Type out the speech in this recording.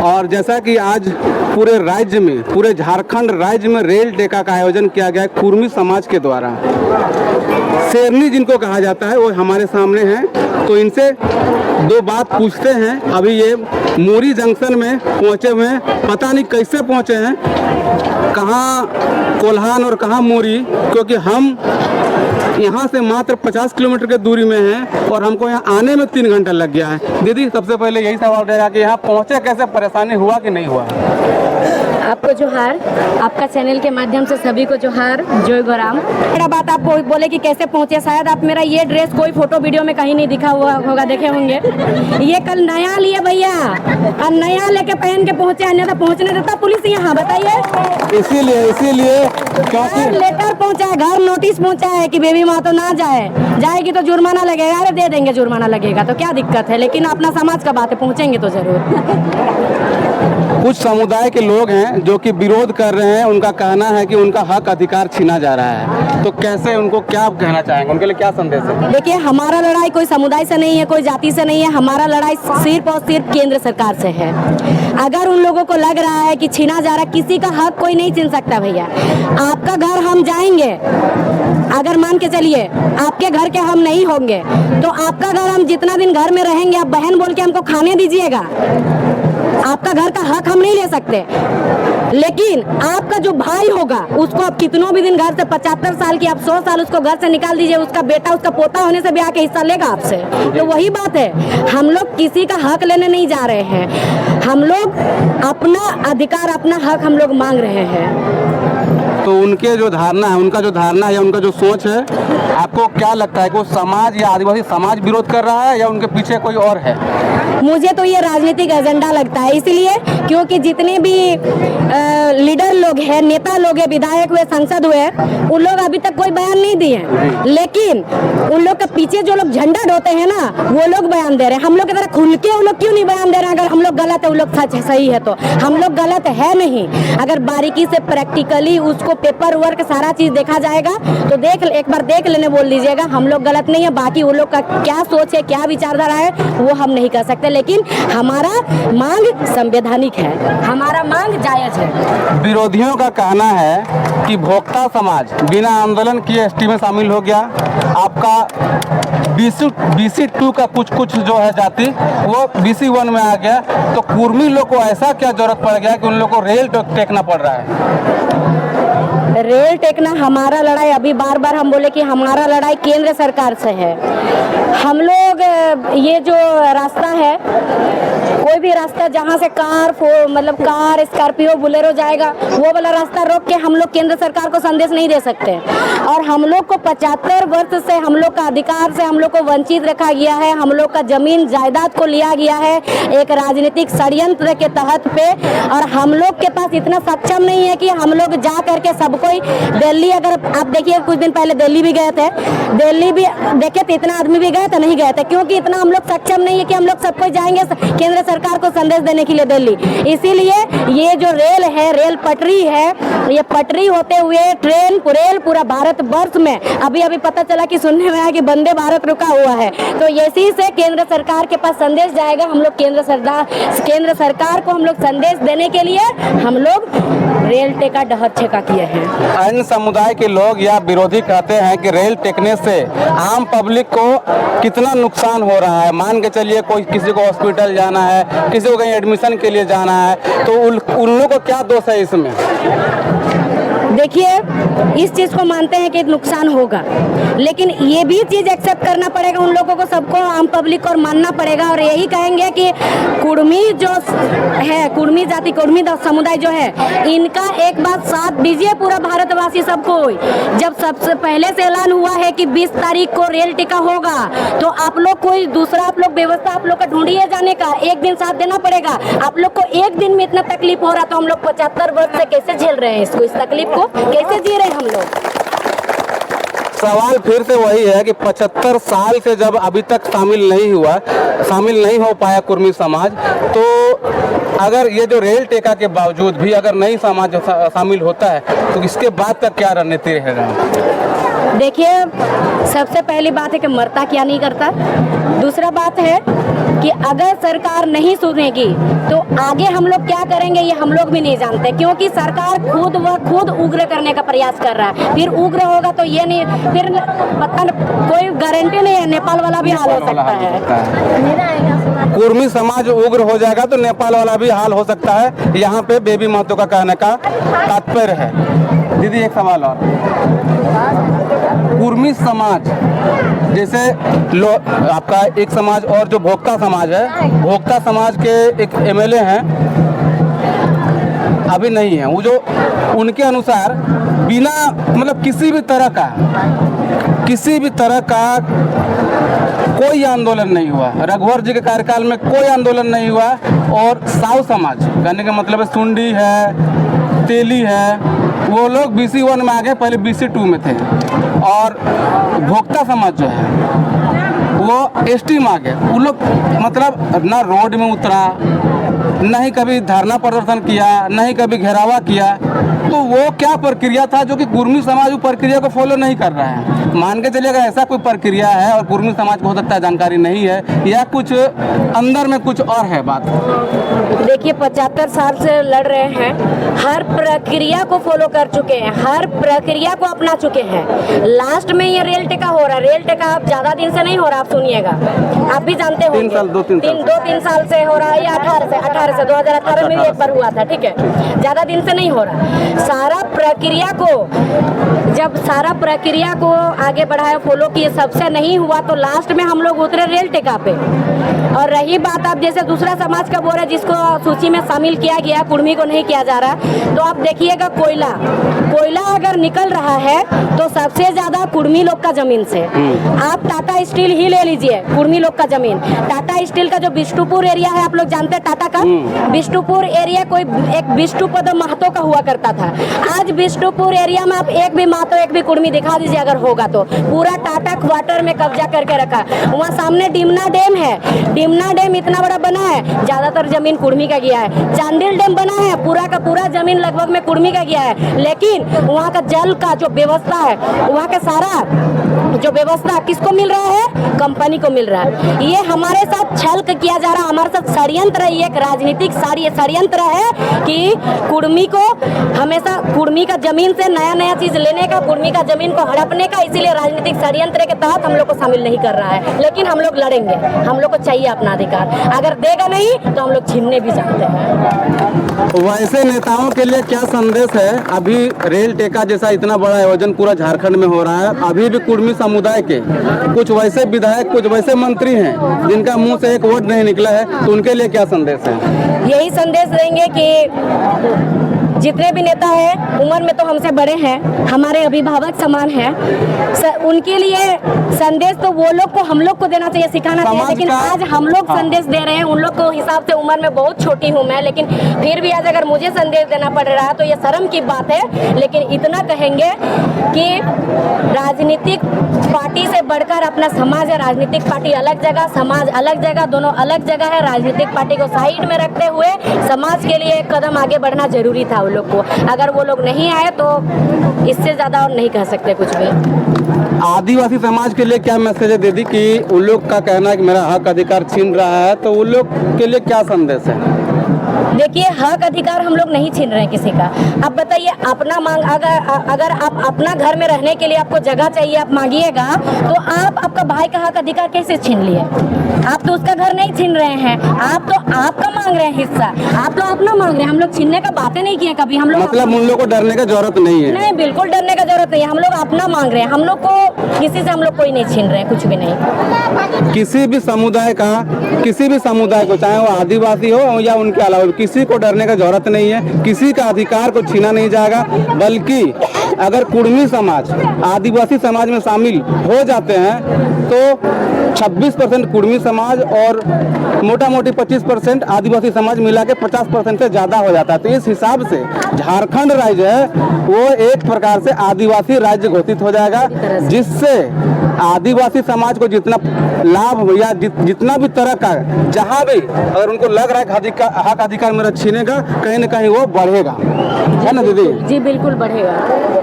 और जैसा कि आज पूरे राज्य में, पूरे झारखंड राज्य में रेल टेका का आयोजन किया गया है कुर्मी समाज के द्वारा। शेरनी जिनको कहा जाता है वो हमारे सामने हैं, तो इनसे दो बात पूछते हैं। अभी ये मोरी जंक्शन में पहुंचे हुए हैं, पता नहीं कैसे पहुंचे हैं, कहाँ कोल्हान और कहाँ मोरी, क्योंकि हम यहाँ से मात्र 50 किलोमीटर की दूरी में हैं और हमको यहाँ आने में 3 घंटा लग गया है। दीदी, सबसे पहले यही सवाल रहेगा कि यहाँ पहुँचे कैसे, परेशानी हुआ कि नहीं हुआ? आपको जोहार, आपका चैनल के माध्यम से सभी को जोहार, जय गोराम। मेरा बात आप बोले कि कैसे पहुंचे, शायद आप मेरा ये ड्रेस कोई फोटो वीडियो में कहीं नहीं दिखा हुआ होगा, देखे होंगे। ये कल नया लिए भैया और नया लेके पहन के पहुंचे, अन्यथा पहुंचने देता पुलिस यहाँ, बताइए। इसीलिए क्योंकि लेटर पहुंचा है, घर नोटिस पहुंचा है कि बेबी माँ तो ना जाएगी तो जुर्माना लगेगा। अरे दे देंगे, जुर्माना लगेगा तो क्या दिक्कत है, लेकिन अपना समाज का बात है, पहुंचेंगे तो जरूर। कुछ समुदाय के लोग हैं जो कि विरोध कर रहे हैं, उनका कहना है कि उनका हक अधिकार छीना जा रहा है, तो कैसे, उनको क्या कहना चाहेंगे, उनके लिए क्या संदेश है? देखिए, हमारा लड़ाई कोई समुदाय से नहीं है, कोई जाति से नहीं है, हमारा लड़ाई सिर्फ और सिर्फ केंद्र सरकार से है। अगर उन लोगों को लग रहा है कि छीना जा रहा है, किसी का हक कोई नहीं छीन सकता भैया। आपका घर हम जाएंगे, अगर मान के चलिए आपके घर के हम नहीं होंगे तो आपका घर, हम जितना दिन घर में रहेंगे, आप बहन बोल के हमको खाने दीजिएगा, आपका घर का हक हम नहीं ले सकते। लेकिन आपका जो भाई होगा उसको आप कितनों भी दिन घर से, 75 साल की, आप 100 साल उसको घर से निकाल दीजिए, उसका बेटा, उसका पोता होने से भी आके हिस्सा लेगा आपसे। तो वही बात है, हम लोग किसी का हक लेने नहीं जा रहे हैं, हम लोग अपना अधिकार, अपना हक हम लोग मांग रहे हैं। तो उनके जो धारणा है, उनका जो धारणा है या उनका जो सोच है, आपको क्या लगता है कि वो समाज या आदिवासी समाज विरोध कर रहा है या उनके पीछे कोई और है? मुझे तो ये राजनीतिक एजेंडा लगता है, इसलिए क्योंकि जितने भी लीडर लोग हैं, नेता लोग हैं, विधायक हुए, सांसद हुए, उन लोग अभी तक कोई बयान नहीं दिए हैं, लेकिन उन लोग के पीछे जो लोग झंडा ढोते हैं ना, वो लोग बयान दे रहे हैं। हम लोग की तरह खुल के वो लोग क्यों नहीं बयान दे रहे हैं? अगर हम लोग गलत है, वो लोग सच है, सही है, तो हम लोग गलत है नहीं। अगर बारीकी से प्रैक्टिकली उसको पेपर वर्क सारा चीज देखा जाएगा तो एक बार देख लेने बोल दीजिएगा, हम लोग गलत नहीं है। बाकी वो लोग का क्या सोच है, क्या विचारधारा है, वो हम नहीं कर सकते, लेकिन हमारा मांग संवैधानिक है, हमारा मांग जायज है। विरोधियों का कहना है कि भोक्ता समाज बिना आंदोलन किए एसटी में शामिल हो गया, आपका BC2 का कुछ जो है जाति वो BC1 में आ गया, तो कुर्मी लोग को ऐसा क्या जरूरत पड़ गया कि उन लोग को रेल टेकना पड़ रहा है? रेल टेकना हमारा लड़ाई, अभी बार बार हम बोले कि हमारा लड़ाई केंद्र सरकार से है। हम लोग ये जो रास्ता है, कोई भी रास्ता जहाँ से कार, स्कॉर्पियो, बुलेरो जाएगा, वो वाला रास्ता रोक के हम लोग केंद्र सरकार को संदेश नहीं दे सकते। और हम लोग को 75 वर्ष से हम लोग का अधिकार से हम लोग को वंचित रखा गया है, हम लोग का जमीन जायदाद को लिया गया है एक राजनीतिक षड्यंत्र के तहत पे। और हम लोग के पास इतना सक्षम नहीं है कि हम लोग जा करके सब कोई दिल्ली, अगर आप देखिए कुछ दिन पहले दिल्ली भी गए थे, दिल्ली भी देखे तो इतना आदमी भी गए थे, नहीं गए थे, क्योंकि इतना हम लोग सक्षम नहीं है कि हम लोग सब कोई जाएंगे केंद्र सरकार को संदेश देने के लिए दिल्ली। इसीलिए ये जो रेल है, रेल पटरी है, ये पटरी होते हुए ट्रेन रेल पूरा भारत वर्ष में, अभी पता चला कि सुनने में आया कि वंदे भारत रुका हुआ है, तो इसी से केंद्र सरकार के पास संदेश जाएगा। हम लोग केंद्र सरकार को हम लोग संदेश देने के लिए हम लोग रेल टेका डहर छेका किए हैं। अन्य समुदाय के लोग या विरोधी कहते हैं कि रेल टेकने से आम पब्लिक को कितना नुकसान हो रहा है। मान के चलिए कोई किसी को हॉस्पिटल जाना है, किसी को कहीं एडमिशन के लिए जाना है, तो उन लोगों को क्या दोष है इसमें? देखिए, इस चीज को मानते हैं कि नुकसान होगा, लेकिन ये भी चीज एक्सेप्ट करना पड़ेगा उन लोगों को, सबको, आम पब्लिक को मानना पड़ेगा। और यही कहेंगे कि कुर्मी जो है, कुर्मी जाति, कुर्मी समुदाय जो है, इनका एक बात साथ दीजिए पूरा भारतवासी सबको। जब सबसे पहले से ऐलान हुआ है कि 20 तारीख को रेल टिका होगा, तो आप लोग कोई दूसरा आप लोग व्यवस्था आप लोग का ढूंढिए जाने का, एक दिन साथ देना पड़ेगा। आप लोग को एक दिन में इतना तकलीफ हो रहा, तो हम लोग 75 वर्ष से कैसे झेल रहे हैं इसको, इस तकलीफ को कैसे जी रहे हैं हम लोग? सवाल फिर से वही है कि 75 साल से जब अभी तक शामिल नहीं हो पाया कुर्मी समाज, तो अगर ये जो रेल टेका के बावजूद भी अगर नई समाज शामिल होता है, तो इसके बाद का क्या रणनीति रहेगा? देखिए, सबसे पहली बात है कि मरता क्या नहीं करता। दूसरा बात है कि अगर सरकार नहीं सुनेगी तो आगे हम लोग क्या करेंगे ये हम लोग भी नहीं जानते, क्योंकि सरकार खुद उग्र करने का प्रयास कर रहा है। फिर उग्र होगा तो ये नहीं, फिर पता कोई गारंटी नहीं है, नेपाल वाला भी हाल हो सकता है। कुर्मी समाज उग्र हो जाएगा तो नेपाल वाला भी हाल हो सकता है, यहाँ पे बेबी महतो का कहने का तात्पर्य है। दीदी एक सवाल और, कुर्मी समाज जैसे आपका एक समाज और जो भोक्ता समाज है, भोक्ता समाज के एक एमएलए हैं, अभी नहीं है वो, जो उनके अनुसार बिना मतलब किसी भी तरह का कोई आंदोलन नहीं हुआ, रघुवर जी के कार्यकाल में कोई आंदोलन नहीं हुआ, और साव समाज कहने का मतलब है सुंडी है, तेली है, वो लोग BC1 में आ गए, पहले BC2 में थे, और भोक्ता समाज जो है वो ST में आ गए। वो लोग मतलब ना रोड में उतरा, न ही कभी धरना प्रदर्शन किया, न ही कभी घेरावा किया, तो वो क्या प्रक्रिया था जो कि कुर्मी समाज वो प्रक्रिया को फॉलो नहीं कर रहा है। मान के चलिएगा ऐसा कोई प्रक्रिया है और कुर्मी समाज को हो सकता है जानकारी नहीं है, या कुछ अंदर में कुछ और है बात। देखिए 75 साल से लड़ रहे हैं, हर प्रक्रिया को फॉलो कर चुके हैं, हर प्रक्रिया को अपना चुके हैं। लास्ट में ये रेल टेका हो रहा है, रेल टेका अब ज्यादा दिन से नहीं हो रहा, आप सुनिएगा, आप भी जानते होंगे, 2-3 साल से हो रहा है, या 18 से 2018 में एक बार हुआ था, ठीक है, ज्यादा दिन से नहीं हो रहा। सारा प्रक्रिया को आगे बढ़ाया, फॉलो किए, सबसे नहीं हुआ तो लास्ट में हम लोग उतरे रेल टेका पे। और रही बात आप जैसे दूसरा समाज का बोल रहे जिसको सूची में शामिल किया गया, कुर्मी को नहीं किया जा रहा, तो आप देखिएगा कोयला अगर निकल रहा है तो सबसे ज्यादा कुर्मी लोग का जमीन से। आप टाटा स्टील ही ले लीजिए, कुर्मी लोग का जमीन। टाटा स्टील का जो बिष्टुपुर एरिया है, आप लोग जानते हैं टाटा का बिष्टुपुर एरिया कोई एक बिष्टुपद महतो का हुआ करता था। आज बिष्टुपुर एरिया में आप एक भी महतो एक भी कुर्मी दिखा दीजिए अगर होगा तो, पूरा टाटा क्वार्टर में कब्जा करके रखा। वहाँ सामने डिमना डैम है, डिमना डैम इतना बड़ा बना है, ज्यादातर जमीन कुर्मी का गया है। चांडिल डैम बना है, पूरा का पूरा जमीन लगभग में कुर्मी का गया है, लेकिन वहाँ का जल का जो व्यवस्था है, वहाँ का सारा जो व्यवस्था किसको मिल रहा है? कंपनी को मिल रहा है। ये हमारे साथ छल किया जा रहा है, हमारे साथ षड्यंत्र है, ये एक राजनीतिक षड्यंत्र है कि कुर्मी को हमेशा कुर्मी का जमीन से नया चीज लेने का, कुर्मी का जमीन को हड़पने का, इसीलिए राजनीतिक षड्यंत्र के तहत हम लोग को शामिल नहीं कर रहा है। लेकिन हम लोग लड़ेंगे, हम लोग को चाहिए अपना अधिकार, अगर देगा नहीं तो हम लोग छीनने भी चाहते हैं। वैसे नेताओं के लिए क्या संदेश है? अभी रेल टेका जैसा इतना बड़ा आयोजन पूरा झारखंड में हो रहा है, अभी भी कुर्मी समुदाय के कुछ वैसे विधायक, कुछ वैसे मंत्री हैं जिनका मुंह से एक वर्ड नहीं निकला है, तो उनके लिए क्या संदेश है? यही संदेश देंगे कि जितने भी नेता हैं उम्र में तो हमसे बड़े हैं, हमारे अभिभावक समान हैं, उनके लिए संदेश तो वो लोग को हम लोग को देना चाहिए, सिखाना चाहिए। लेकिन आज हम लोग संदेश दे रहे हैं, उन लोग को हिसाब से उम्र में बहुत छोटी हूँ मैं, लेकिन फिर भी आज अगर मुझे संदेश देना पड़ रहा है तो ये शर्म की बात है। लेकिन इतना कहेंगे कि राजनीतिक पार्टी से बढ़कर अपना समाज है। राजनीतिक पार्टी अलग जगह, समाज अलग जगह, दोनों अलग जगह है। राजनीतिक पार्टी को साइड में रखते हुए समाज के लिए एक कदम आगे बढ़ना जरूरी था उन लोग को। अगर वो लोग नहीं आए तो इससे ज्यादा और नहीं कह सकते कुछ भी। आदिवासी समाज के लिए क्या मैसेज दे दी कि उन लोग का कहना है कि मेरा हक अधिकार छीन रहा है, तो उन लोग के लिए क्या संदेश है? देखिए, हक अधिकार हम लोग नहीं छीन रहे हैं किसी का। अब बताइए, अपना मांग, अगर आप अपना घर में रहने के लिए आपको जगह चाहिए, आप मांगिएगा, तो आप आपका भाई का हक अधिकार कैसे छीन लिए? आप तो उसका घर नहीं छीन रहे हैं, आप तो आपका मांग रहे हैं हिस्सा, आप तो अपना मांग रहे हैं। हम लोग छीनने का बातें नहीं किए कभी। हम लोग मतलब उन लोग को डरने का जरूरत नहीं है? नहीं, बिल्कुल डरने का जरूरत नहीं है। हम लोग अपना मांग रहे हैं, हम लोग को किसी से हम लोग कोई नहीं छीन रहे हैं, कुछ भी नहीं। किसी भी समुदाय को, चाहे वो आदिवासी हो या उनके अलावा, किसी को डरने का जरूरत नहीं है, किसी का अधिकार को छीना नहीं जाएगा। बल्कि अगर कुर्मी समाज आदिवासी समाज में शामिल हो जाते हैं तो 26% कुर्मी समाज और मोटा मोटी 25% आदिवासी समाज मिला के 50% से ज़्यादा हो जाता है। तो इस हिसाब से झारखंड राज्य है वो एक प्रकार से आदिवासी राज्य घोषित हो जाएगा, जिससे आदिवासी समाज को जितना लाभ या जितना भी तरह का जहाँ भी अगर उनको लग रहा है कि हक अधिकार मेरा छीनेगा, कहीं ना कहीं वो बढ़ेगा, है ना दीदी? जी बिल्कुल बढ़ेगा।